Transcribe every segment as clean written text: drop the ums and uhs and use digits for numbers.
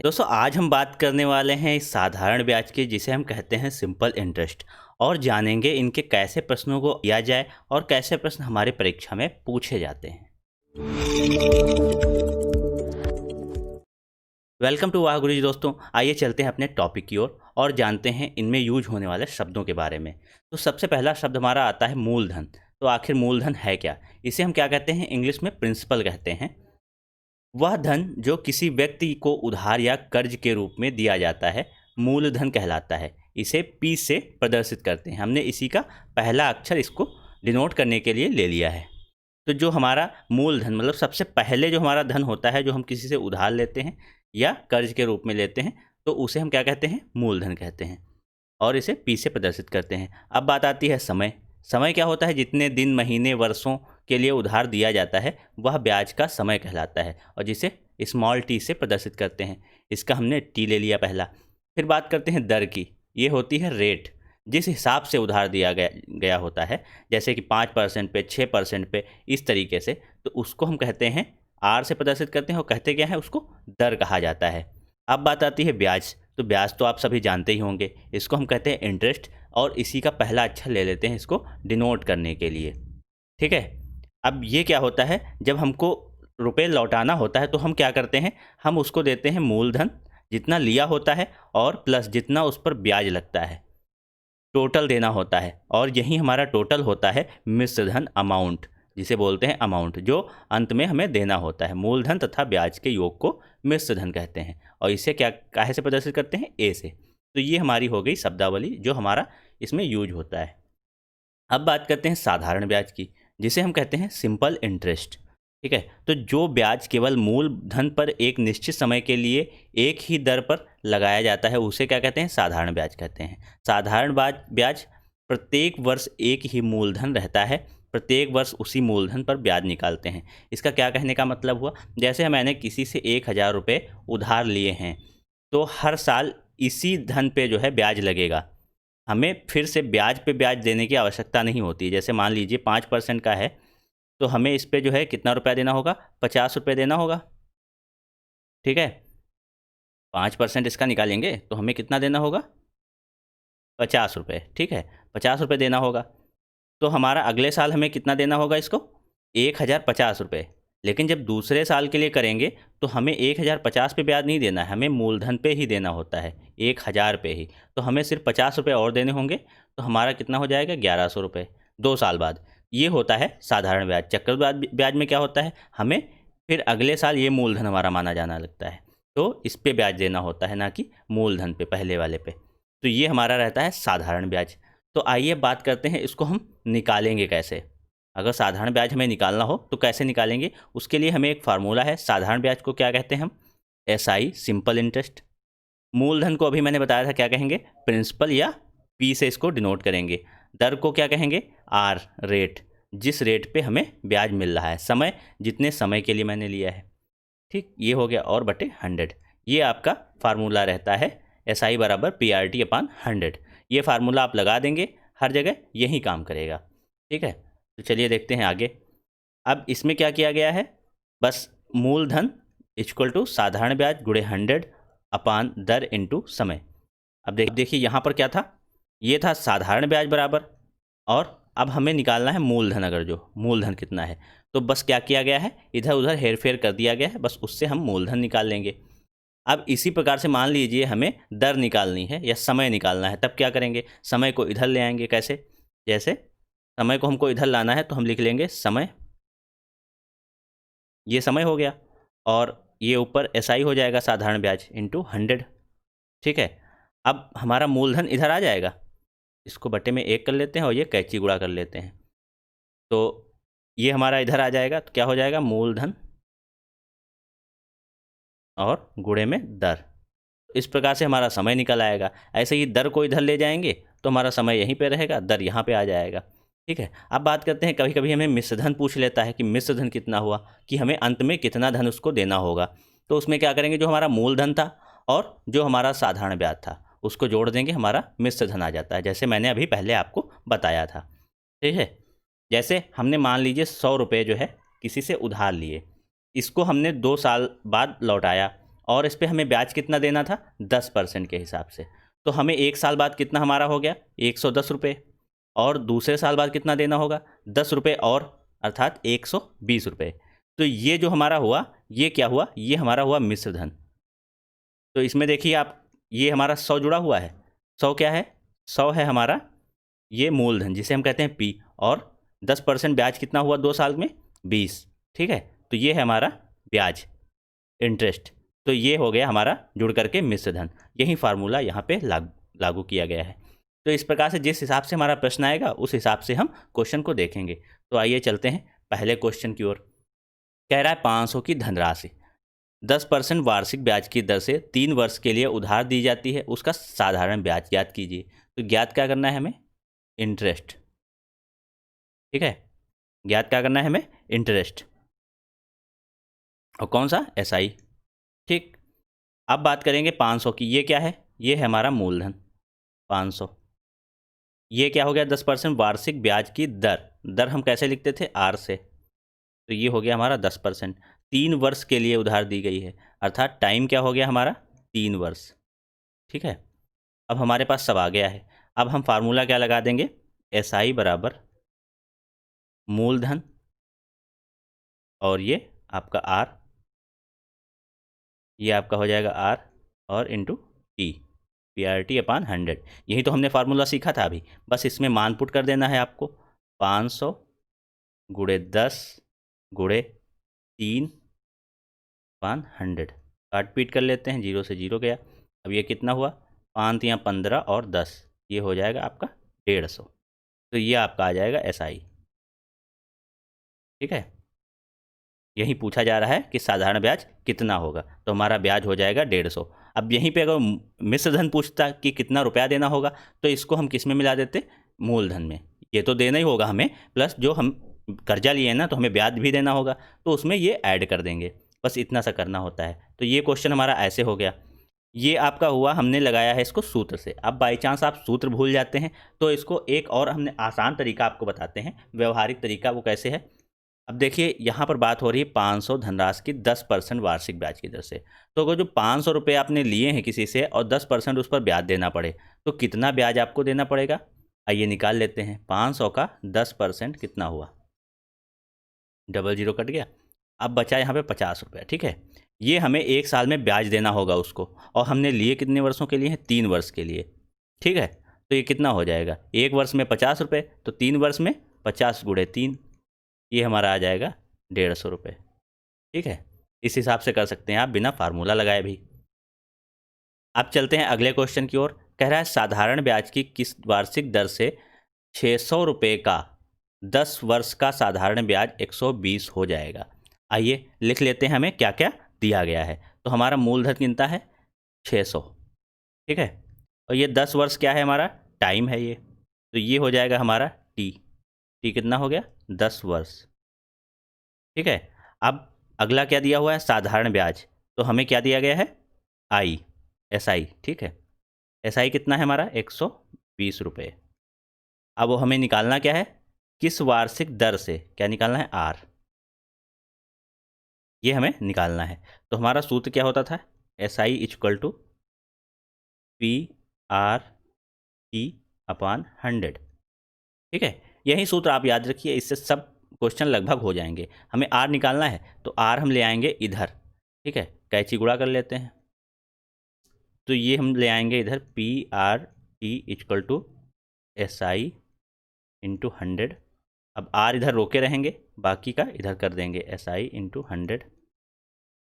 दोस्तों आज हम बात करने वाले हैं इस साधारण ब्याज की जिसे हम कहते हैं सिंपल इंटरेस्ट और जानेंगे इनके कैसे प्रश्नों को किया जाए और कैसे प्रश्न हमारे परीक्षा में पूछे जाते हैं। वेलकम टू वाह गुरुजी। दोस्तों आइए चलते हैं अपने टॉपिक की ओर और जानते हैं इनमें यूज होने वाले शब्दों के बारे में। तो सबसे पहला शब्द हमारा आता है मूलधन। तो आखिर मूलधन है क्या? इसे हम क्या कहते हैं? इंग्लिश में प्रिंसिपल कहते हैं। वह धन जो किसी व्यक्ति को उधार या कर्ज के रूप में दिया जाता है मूलधन कहलाता है। इसे पी से प्रदर्शित करते हैं। हमने इसी का पहला अक्षर इसको डिनोट करने के लिए ले लिया है। तो जो हमारा मूलधन मतलब सबसे पहले जो हमारा धन होता है जो हम किसी से उधार लेते हैं या कर्ज के रूप में लेते हैं तो उसे हम क्या कहते हैं? मूलधन कहते हैं और इसे पी से प्रदर्शित करते हैं। अब बात आती है समय। समय क्या होता है? जितने दिन महीने वर्षों के लिए उधार दिया जाता है वह ब्याज का समय कहलाता है और जिसे स्मॉल टी से प्रदर्शित करते हैं। इसका हमने टी ले लिया पहला। फिर बात करते हैं दर की। ये होती है रेट, जिस हिसाब से उधार दिया गया होता है, जैसे कि 5% पे, 6% पे, इस तरीके से। तो उसको हम कहते हैं आर से प्रदर्शित करते हैं और कहते क्या है? उसको दर कहा जाता है। अब बात आती है ब्याज। तो ब्याज तो आप सभी जानते ही होंगे, इसको हम कहते हैं इंटरेस्ट और इसी का पहला अक्षर ले लेते हैं इसको डिनोट करने के लिए। ठीक है। अब ये क्या होता है? जब हमको रुपए लौटाना होता है तो हम क्या करते हैं? हम उसको देते हैं मूलधन जितना लिया होता है और प्लस जितना उस पर ब्याज लगता है, टोटल देना होता है। और यही हमारा टोटल होता है मिश्र धन अमाउंट, जिसे बोलते हैं अमाउंट, जो अंत में हमें देना होता है। मूलधन तथा ब्याज के योग को मिश्र धन कहते हैं और इसे क्या काहे से प्रदर्शित करते हैं? ए से। तो ये हमारी हो गई शब्दावली जो हमारा इसमें यूज होता है। अब बात करते हैं साधारण ब्याज की, जिसे हम कहते हैं सिंपल इंटरेस्ट। ठीक है। तो जो ब्याज केवल मूलधन पर एक निश्चित समय के लिए एक ही दर पर लगाया जाता है उसे क्या कहते हैं? साधारण ब्याज कहते हैं। साधारण ब्याज प्रत्येक वर्ष एक ही मूलधन रहता है, प्रत्येक वर्ष उसी मूलधन पर ब्याज निकालते हैं। इसका क्या कहने का मतलब हुआ? जैसे मैंने किसी से 1,000 रुपये उधार लिए हैं तो हर साल इसी धन पे जो है ब्याज लगेगा। हमें फिर से ब्याज पे ब्याज देने की आवश्यकता नहीं होती। जैसे मान लीजिए 5% का है तो हमें इस पे जो है कितना रुपया देना होगा? 50 रुपये देना होगा। ठीक है। 5% इसका निकालेंगे तो हमें कितना देना होगा? 50 रुपये। ठीक है, 50 रुपये देना होगा। तो हमारा अगले साल हमें कितना देना होगा इसको? 1,050 रुपये। लेकिन जब दूसरे साल के लिए करेंगे तो हमें 1,050 पे ब्याज नहीं देना है, हमें मूलधन पे ही देना होता है, 1,000 पे ही। तो हमें सिर्फ 50 रुपये और देने होंगे तो हमारा कितना हो जाएगा? 1,100 रुपये 2 साल बाद। ये होता है साधारण ब्याज। चक्रवृद्धि ब्याज में क्या होता है? हमें फिर अगले साल ये मूलधन हमारा माना जाना लगता है तो इस पे ब्याज देना होता है, ना कि मूलधन पे, पहले वाले पे। तो ये हमारा रहता है साधारण ब्याज। तो आइए बात करते हैं इसको हम निकालेंगे कैसे। अगर साधारण ब्याज हमें निकालना हो तो कैसे निकालेंगे? उसके लिए हमें एक फार्मूला है। साधारण ब्याज को क्या कहते हैं हम? SI, simple interest. मूलधन को अभी मैंने बताया था क्या कहेंगे? प्रिंसिपल या पी से इसको डिनोट करेंगे। दर को क्या कहेंगे? आर, रेट, जिस रेट पे हमें ब्याज मिल रहा है, समय, जितने समय के लिए मैंने लिया है। ठीक, ये हो गया और बटे 100। ये आपका फार्मूला रहता है SI बराबर PRT अपान 100। ये फार्मूला आप लगा देंगे हर जगह, यही काम करेगा। ठीक है। तो चलिए देखते हैं आगे। अब इसमें क्या किया गया है? बस मूलधन इक्वल टू साधारण ब्याज गुणे 100 अपान दर इंटू समय। अब देखिए यहाँ पर क्या था? ये था साधारण ब्याज बराबर, और अब हमें निकालना है मूलधन। अगर जो मूलधन कितना है तो बस क्या किया गया है? इधर उधर हेरफेर कर दिया गया है, बस उससे हम मूलधन निकाल लेंगे। अब इसी प्रकार से मान लीजिए हमें दर निकालनी है या समय निकालना है, तब क्या करेंगे? समय को इधर ले आएंगे। कैसे? जैसे समय को हमको इधर लाना है तो हम लिख लेंगे समय, ये समय हो गया, और ये ऊपर SI हो जाएगा साधारण ब्याज इंटू 100। ठीक है। अब हमारा मूलधन इधर आ जाएगा, इसको बटे में 1 कर लेते हैं और ये कैंची गुणा कर लेते हैं तो ये हमारा इधर आ जाएगा। तो क्या हो जाएगा? मूलधन और गुणे में दर। इस प्रकार से हमारा समय निकल आएगा। ऐसे ही दर को इधर ले जाएंगे तो हमारा समय यहीं पे रहेगा, दर यहाँ पे आ जाएगा। ठीक है। अब बात करते हैं, कभी कभी हमें मिश्र धन पूछ लेता है कि मिश्र धन कितना हुआ, कि हमें अंत में कितना धन उसको देना होगा। तो उसमें क्या करेंगे? जो हमारा मूलधन था और जो हमारा साधारण ब्याज था उसको जोड़ देंगे, हमारा मिश्र धन आ जाता है, जैसे मैंने अभी पहले आपको बताया था। ठीक है। जैसे हमने मान लीजिए 100 रुपये जो है किसी से उधार लिए, इसको हमने 2 साल बाद लौटाया और इस पर हमें ब्याज कितना देना था 10% के हिसाब से। तो हमें 1 साल बाद कितना हमारा हो गया 110 रुपये, और दूसरे साल बाद कितना देना होगा 10 रुपये और, अर्थात 120 रुपये। तो ये जो हमारा हुआ ये क्या हुआ, ये हमारा हुआ मिश्र धन। तो इसमें देखिए आप, ये हमारा 100 जुड़ा हुआ है। 100 क्या है, 100 है हमारा ये मूलधन जिसे हम कहते हैं पी, और 10% ब्याज कितना हुआ 2 साल में 20। ठीक है, तो ये है हमारा ब्याज, इंटरेस्ट। तो ये हो गया हमारा जुड़ करके मिश्र धन। यही फार्मूला यहाँ पे लागू किया गया है। तो इस प्रकार से जिस हिसाब से हमारा प्रश्न आएगा उस हिसाब से हम क्वेश्चन को देखेंगे। तो आइए चलते हैं पहले क्वेश्चन की ओर। कह रहा है 500 की धनराशि 10% वार्षिक ब्याज की दर से 3 वर्ष के लिए उधार दी जाती है, उसका साधारण ब्याज ज्ञात कीजिए। तो ज्ञात क्या करना है हमें, इंटरेस्ट। ठीक है, ज्ञात क्या करना है हमें, इंटरेस्ट, और कौन सा, एसआई। ठीक, अब बात करेंगे 500 की। ये क्या है, ये है हमारा मूलधन 500। ये क्या हो गया 10% वार्षिक ब्याज की दर हम कैसे लिखते थे, आर से। तो ये हो गया हमारा 10%, 3 वर्ष के लिए उधार दी गई है, अर्थात टाइम क्या हो गया हमारा 3 वर्ष। ठीक है, अब हमारे पास सब आ गया है। अब हम फार्मूला क्या लगा देंगे, एसआई बराबर मूलधन और ये आपका आर, ये आपका हो जाएगा आर और इंटू टी, PRT अपान 100। यही तो हमने फार्मूला सीखा था अभी, बस इसमें मान पुट कर देना है आपको। 500 गुणे 10 गुणे 3 अपान 100, काट पीट कर लेते हैं, 0 से 0 गया। अब ये कितना हुआ, 5 या 15 और 10, ये हो जाएगा आपका 150। तो ये आपका आ जाएगा SI। ठीक है, यही पूछा जा रहा है कि साधारण ब्याज कितना होगा, तो हमारा ब्याज हो जाएगा 150। अब यहीं पे अगर मिश्र धन पूछता कि कितना रुपया देना होगा, तो इसको हम किस में मिला देते, मूलधन में। ये तो देना ही होगा हमें, प्लस जो हम कर्जा लिए हैं ना, तो हमें ब्याज भी देना होगा, तो उसमें ये ऐड कर देंगे। बस इतना सा करना होता है। तो ये क्वेश्चन हमारा ऐसे हो गया। ये आपका हुआ, हमने लगाया है इसको सूत्र से। अब बाई चांस आप सूत्र भूल जाते हैं तो इसको एक और हमने आसान तरीका आपको बताते हैं, व्यवहारिक तरीका। वो कैसे है, अब देखिए यहाँ पर बात हो रही है 500 धनराशि की 10% वार्षिक ब्याज की दर से। तो अगर जो 500 रुपये आपने लिए हैं किसी से और 10% उस पर ब्याज देना पड़े, तो कितना ब्याज आपको देना पड़ेगा, आइए निकाल लेते हैं। 500 का 10% कितना हुआ, 00 कट गया। अब बचा यहाँ पे 50 रुपये। ठीक है, ये हमें 1 साल में ब्याज देना होगा उसको, और हमने लिए कितने वर्षों के लिए हैं, 3 वर्ष के लिए। ठीक है, तो ये कितना हो जाएगा, 1 वर्ष में 50 रुपये, तो 3 वर्ष में 50 गुणे 3, ये हमारा आ जाएगा 150 रुपये। ठीक है, इस हिसाब से कर सकते हैं आप बिना फार्मूला लगाए भी। अब चलते हैं अगले क्वेश्चन की ओर। कह रहा है साधारण ब्याज की किस वार्षिक दर से 600 रुपये का 10 वर्ष का साधारण ब्याज 120 हो जाएगा। आइए लिख लेते हैं हमें क्या क्या दिया गया है। तो हमारा मूलधन कितना है 600। ठीक है, और ये 10 वर्ष क्या है हमारा, टाइम है ये, तो ये हो जाएगा हमारा टी कितना हो गया 10 वर्ष। ठीक है, अब अगला क्या दिया हुआ है, साधारण ब्याज। तो हमें क्या दिया गया है, आई, SI। ठीक है, SI कितना है हमारा 120 रुपये। अब वो हमें निकालना क्या है, किस वार्षिक दर से, क्या निकालना है, आर, ये हमें निकालना है। तो हमारा सूत्र क्या होता था, SI इक्वल टू PRT अपान 100। ठीक है, यही सूत्र आप याद रखिए, इससे सब क्वेश्चन लगभग हो जाएंगे। हमें आर निकालना है तो आर हम ले आएंगे इधर। ठीक है, कैंची गुणा कर लेते हैं, तो ये हम ले आएंगे इधर PRT equal to SI into 100। अब आर इधर रोके रहेंगे, बाकी का इधर कर देंगे, SI इंटू 100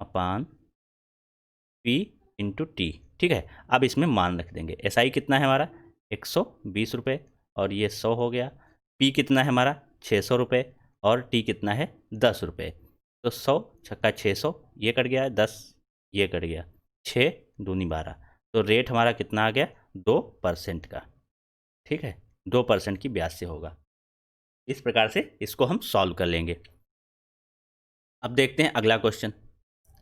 अपान P इंटू टी। ठीक है, अब इसमें मान रख देंगे। SI कितना है हमारा 120 रुपये, और ये 100 हो गया। P कितना है हमारा 600 रुपये, और T कितना है 10 रुपये। तो 100 छक्का 600, ये कट गया 10, ये कट गया 6 दूनी 12। तो रेट हमारा कितना आ गया 2% का। ठीक है, 2% की ब्याज से होगा। इस प्रकार से इसको हम सॉल्व कर लेंगे। अब देखते हैं अगला क्वेश्चन।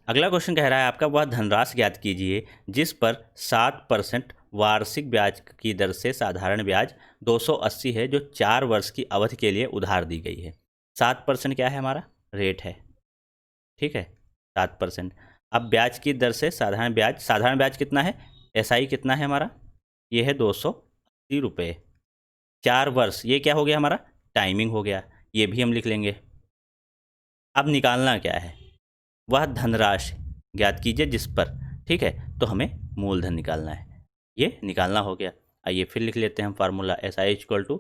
अगला क्वेश्चन कह रहा है आपका, वह धनराशि ज्ञात कीजिए जिस पर 7% वार्षिक ब्याज की दर से साधारण ब्याज 280 है, जो 4 वर्ष की अवधि के लिए उधार दी गई है। 7% क्या है हमारा रेट है। ठीक है, 7%। अब ब्याज की दर से साधारण ब्याज कितना है, एसआई कितना है हमारा, ये है 280 रुपये। 4 वर्ष, ये क्या हो गया हमारा, टाइमिंग हो गया, ये भी हम लिख लेंगे। अब निकालना क्या है, वह धनराशि ज्ञात कीजिए जिस पर, ठीक है, तो हमें मूलधन निकालना है, ये निकालना हो गया। आइए फिर लिख लेते हैं हम formula, SI equal to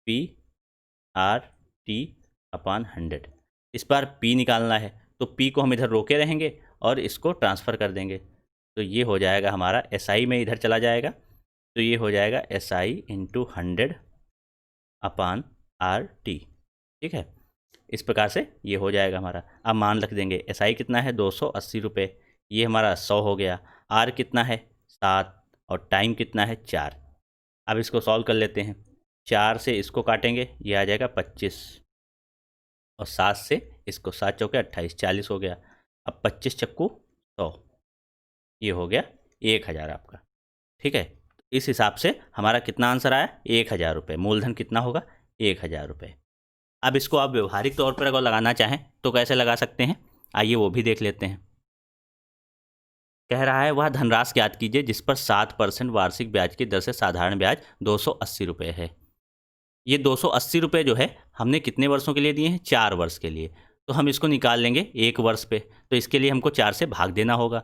PR/T/100। इस बार P निकालना है, तो P को हम इधर रोके रहेंगे और इसको ट्रांसफ़र कर देंगे, तो ये हो जाएगा हमारा SI में इधर चला जाएगा, तो ये हो जाएगा SI इंटू 100/RT, ठीक है। इस प्रकार से ये हो जाएगा हमारा। अब मान रख देंगे SI कितना है 280 रुपये, ये हमारा 100 हो गया। R कितना है 7 और टाइम कितना है 4। अब इसको सॉल्व कर लेते हैं, 4 से इसको काटेंगे, ये आ जाएगा 25 और 7 से इसको, 7 चौके 28, 40 हो गया। अब 25 चक्कू 100, ये हो गया 1000 आपका, ठीक है। इस हिसाब से हमारा कितना आंसर आया, 1000 रुपये। मूलधन कितना होगा, 1000 रुपये। अब इसको आप व्यवहारिक तौर पर अगर लगाना चाहें तो कैसे लगा सकते हैं, आइए वो भी देख लेते हैं। कह रहा है वह धनराशि ज्ञात कीजिए जिस पर 7% वार्षिक ब्याज की दर से साधारण ब्याज 280 रुपये है। ये 280 रुपये जो है हमने कितने वर्षों के लिए दिए हैं, 4 वर्ष के लिए। तो हम इसको निकाल लेंगे 1 वर्ष पे, तो इसके लिए हमको 4 से भाग देना होगा।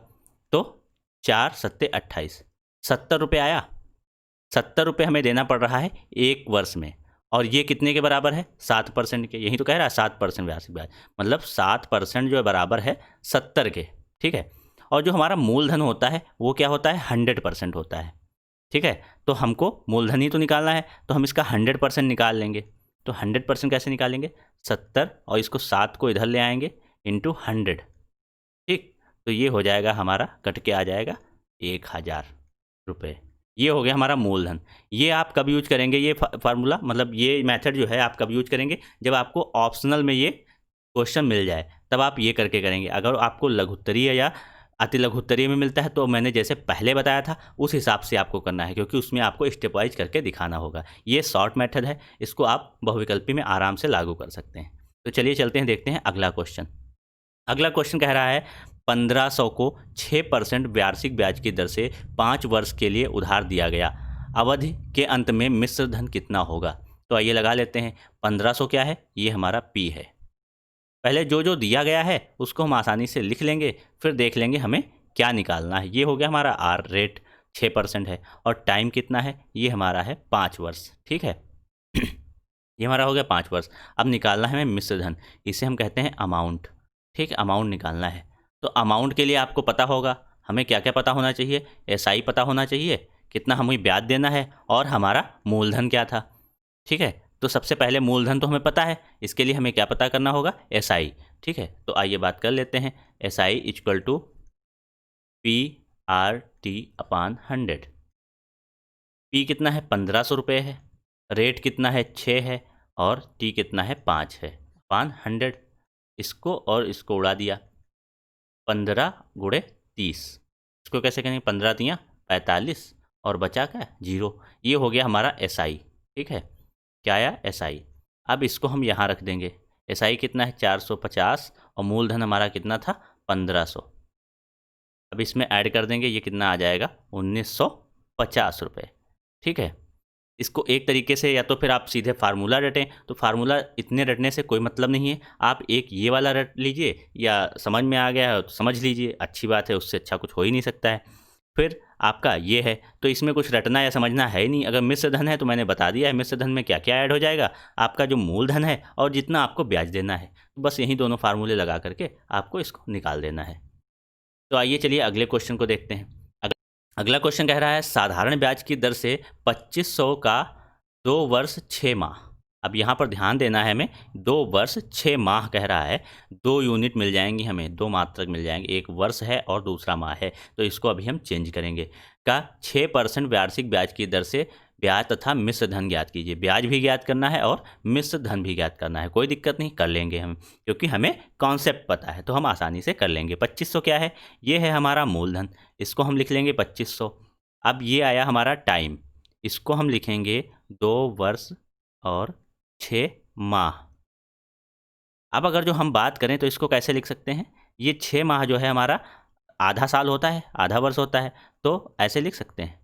तो 4 सत्ते 28, 70 रुपये आया। 70 रुपये हमें देना पड़ रहा है 1 वर्ष में, और ये कितने के बराबर है, 7% के। यही तो कह रहा है 7% वार्षिक ब्याज, मतलब 7% जो बराबर है 70 के, ठीक है। और जो हमारा मूलधन होता है वो क्या होता है, 100% होता है, ठीक है। तो हमको मूलधन ही तो निकालना है, तो हम इसका 100% निकाल लेंगे। तो 100% कैसे निकालेंगे, 70 और इसको 7 को इधर ले आएंगे इंटू 100, ठीक। तो ये हो जाएगा हमारा, कट के आ जाएगा 1000 रुपये। ये हो गया हमारा मूलधन। ये आप कब यूज करेंगे, ये फार्मूला, मतलब ये मेथड जो है आप कब यूज करेंगे, जब आपको ऑप्शनल में ये क्वेश्चन मिल जाए, तब आप ये करके करेंगे। अगर आपको लघुत्तरीय या अति लघुत्तरीय में मिलता है तो मैंने जैसे पहले बताया था उस हिसाब से आपको करना है, क्योंकि उसमें आपको स्टेप वाइज करके दिखाना होगा। ये शॉर्ट मेथड है, इसको आप बहुविकल्पी में आराम से लागू कर सकते हैं। तो चलिए चलते हैं, देखते हैं अगला क्वेश्चन। अगला क्वेश्चन कह रहा है 1500 को 6% वार्षिक ब्याज की दर से 5 वर्ष के लिए उधार दिया गया, अवधि के अंत में मिश्र धन कितना होगा। तो आइए लगा लेते हैं। 1500 क्या है, ये हमारा P है। पहले जो जो दिया गया है उसको हम आसानी से लिख लेंगे, फिर देख लेंगे हमें क्या निकालना है। ये हो गया हमारा R रेट 6% है, और टाइम कितना है, ये हमारा है 5 वर्ष, ठीक है। ये हमारा हो गया 5 वर्ष। अब निकालना है हमें मिश्र धन, इसे हम कहते हैं अमाउंट, ठीक है। अमाउंट निकालना है, तो अमाउंट के लिए आपको पता होगा हमें क्या क्या पता होना चाहिए, SI पता होना चाहिए, कितना हमें ब्याज देना है, और हमारा मूलधन क्या था, ठीक है। तो सबसे पहले मूलधन तो हमें पता है, इसके लिए हमें क्या पता करना होगा, SI, ठीक है। तो आइए बात कर लेते हैं। SI equal to PR/T/100। P कितना है, 1500 रुपये है, रेट कितना है 6 है, और T कितना है 5 है, 100। इसको और इसको उड़ा दिया, 15 गुणे 30, इसको कैसे करेंगे, 15 तियाँ 45 और बचा क्या, 0। ये हो गया हमारा SI, ठीक है। क्या आया, SI। अब इसको हम यहाँ रख देंगे। SI कितना है 450, और मूलधन हमारा कितना था 1500। अब इसमें ऐड कर देंगे, ये कितना आ जाएगा 1950 रुपये, ठीक है। इसको एक तरीके से या तो फिर आप सीधे फार्मूला रटें, तो फार्मूला इतने रटने से कोई मतलब नहीं है, आप एक ये वाला रट लीजिए, या समझ में आ गया है तो समझ लीजिए, अच्छी बात है, उससे अच्छा कुछ हो ही नहीं सकता है। फिर आपका ये है, तो इसमें कुछ रटना या समझना है ही नहीं। अगर मिश्र धन है तो मैंने बता दिया है मिश्र धन में क्या क्या ऐड हो जाएगा, आपका जो मूलधन है और जितना आपको ब्याज देना है, बस यही दोनों फार्मूले लगा करके आपको इसको निकाल देना है। तो आइए चलिए अगले क्वेश्चन को देखते हैं। अगला क्वेश्चन कह रहा है साधारण ब्याज की दर से 2500 का 2 वर्ष 6 माह। अब यहाँ पर ध्यान देना है हमें, 2 वर्ष 6 माह कह रहा है, 2 यूनिट मिल जाएंगी हमें, 2 मात्रक मिल जाएंगे, एक वर्ष है और दूसरा माह है, तो इसको अभी हम चेंज करेंगे। का 6% वार्षिक ब्याज की दर से ब्याज तथा मिश्र धन ज्ञात कीजिए। ब्याज भी ज्ञात करना है और मिश्र धन भी ज्ञात करना है, कोई दिक्कत नहीं, कर लेंगे हम, क्योंकि हमें कॉन्सेप्ट पता है तो हम आसानी से कर लेंगे। 2500 क्या है, ये है हमारा मूलधन, इसको हम लिख लेंगे 2500। अब ये आया हमारा टाइम, इसको हम लिखेंगे 2 वर्ष और 6 माह। अब अगर जो हम बात करें तो इसको कैसे लिख सकते हैं, ये 6 माह जो है हमारा आधा साल होता है, आधा वर्ष होता है, तो ऐसे लिख सकते हैं,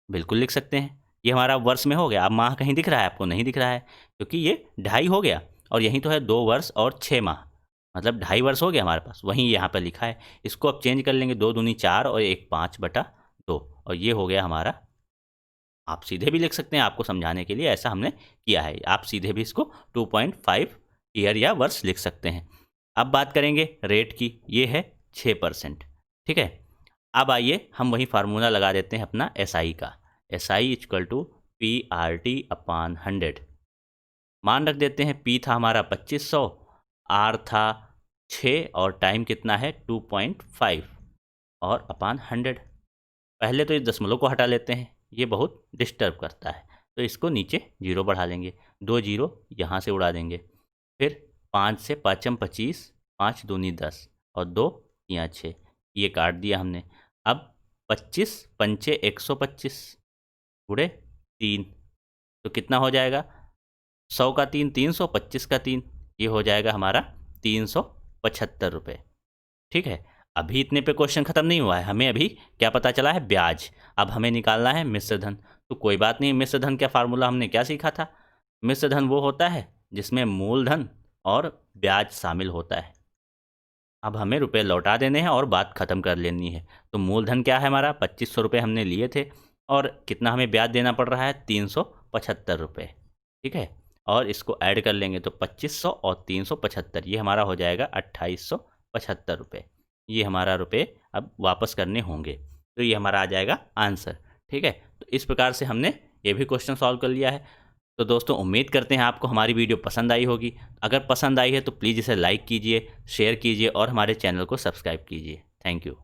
बिल्कुल लिख सकते हैं। ये हमारा वर्ष में हो गया। अब माह कहीं दिख रहा है आपको? नहीं दिख रहा है, क्योंकि ये 2.5 हो गया और यहीं तो है 2 वर्ष और 6 माह, मतलब 2.5 वर्ष हो गया हमारे पास, वहीं यहाँ पर लिखा है। इसको अब चेंज कर लेंगे, 2 दूनी 4 और 1 5/2 और ये हो गया हमारा। आप सीधे भी लिख सकते हैं, आपको समझाने के लिए ऐसा हमने किया है। आप सीधे भी इसको 2.5 ईयर या वर्ष लिख सकते हैं। अब बात करेंगे रेट की, ये है 6%। ठीक है, अब आइए हम वही फार्मूला लगा देते हैं अपना SI का। SI = PRT/100। मान रख देते हैं, P था हमारा 2500, R था 6 और टाइम कितना है 2.5 और अपान 100। पहले तो इस दशमलव को हटा लेते हैं, ये बहुत डिस्टर्ब करता है, तो इसको नीचे 0 बढ़ा लेंगे, 2 0 यहाँ से उड़ा देंगे। फिर 5 से 5 25, 5 दूनी 10 और 2 यहाँ 6, ये काट दिया हमने। अब 25 पंचे 125 गुणे 3, तो कितना हो जाएगा? 100 का 3 300, 25 का 3, ये हो जाएगा हमारा 375 रुपये। ठीक है, अभी इतने पे क्वेश्चन ख़त्म नहीं हुआ है, हमें अभी क्या पता चला है? ब्याज। अब हमें निकालना है मिश्र धन। तो कोई बात नहीं, मिश्र धन का फार्मूला हमने क्या सीखा था? मिश्र धन वो होता है जिसमें मूलधन और ब्याज शामिल होता है। अब हमें रुपए लौटा देने हैं और बात ख़त्म कर लेनी है। तो मूलधन क्या है हमारा? 2500 रुपये हमने लिए थे और कितना हमें ब्याज देना पड़ रहा है? 375 रुपये। ठीक है, और इसको ऐड कर लेंगे तो 2500 और 375, ये हमारा हो जाएगा 2875 रुपये। ये हमारा रुपये अब वापस करने होंगे, तो ये हमारा आ जाएगा आंसर। ठीक है, तो इस प्रकार से हमने ये भी क्वेश्चन सॉल्व कर लिया है। तो दोस्तों, उम्मीद करते हैं आपको हमारी वीडियो पसंद आई होगी। अगर पसंद आई है तो प्लीज़ इसे लाइक कीजिए, शेयर कीजिए और हमारे चैनल को सब्सक्राइब कीजिए। Thank you.